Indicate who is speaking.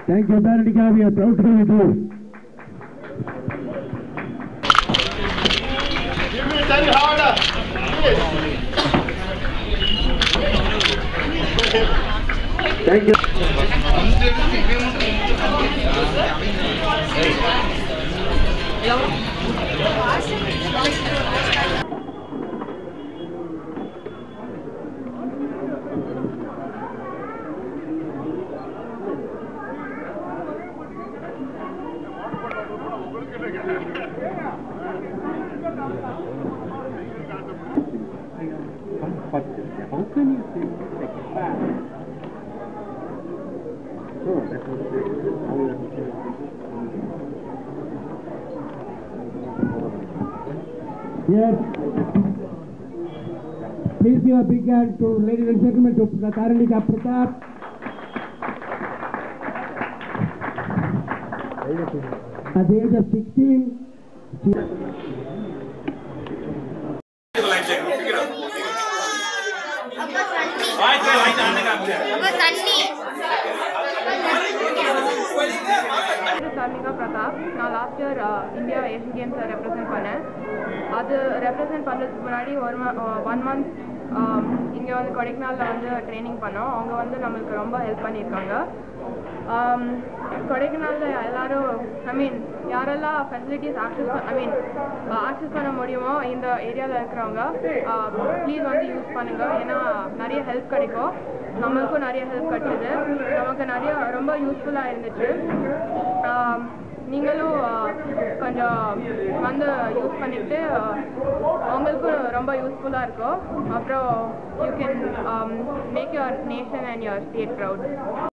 Speaker 1: Thank you, Tarantika. We are proud to be with you.
Speaker 2: Give me 10 harder.
Speaker 1: Thank you. How can you say like that? Yes. Please give a big hand to, ladies and gentlemen, to Tarantika Pratap. At the age of 16,
Speaker 3: Tarantika Pratap. நான் last year India Asian கேம்ஸை represent பண்ணேன். அது represent பண்ணுறதுக்கு முன்னாடி 1 month இங்கே வந்து கொடைக்கானலில் வந்து ட்ரைனிங் பண்ணோம். அவங்க வந்து நம்மளுக்கு ரொம்ப ஹெல்ப் பண்ணியிருக்காங்க. கொடைக்கானலில் எல்லாரும் யாரெல்லாம் ஃபெசிலிட்டிஸ் ஆக்சஸ் பண்ண முடியுமோ இந்த ஏரியாவில் இருக்கிறவங்க ப்ளீஸ் வந்து யூஸ் பண்ணுங்கள். ஏன்னா நிறைய ஹெல்ப் கிடைக்கும். நம்மளுக்கும் நிறைய ஹெல்ப் கிடைச்சிது. நமக்கு நிறைய ரொம்ப யூஸ்ஃபுல்லாக இருந்துச்சு. நீங்களும் கொஞ்சம் வந்து யூஸ் பண்ணிவிட்டு உங்களுக்கும் ரொம்ப யூஸ்ஃபுல்லாக இருக்கும். அப்புறம் you can make your nation and your state proud.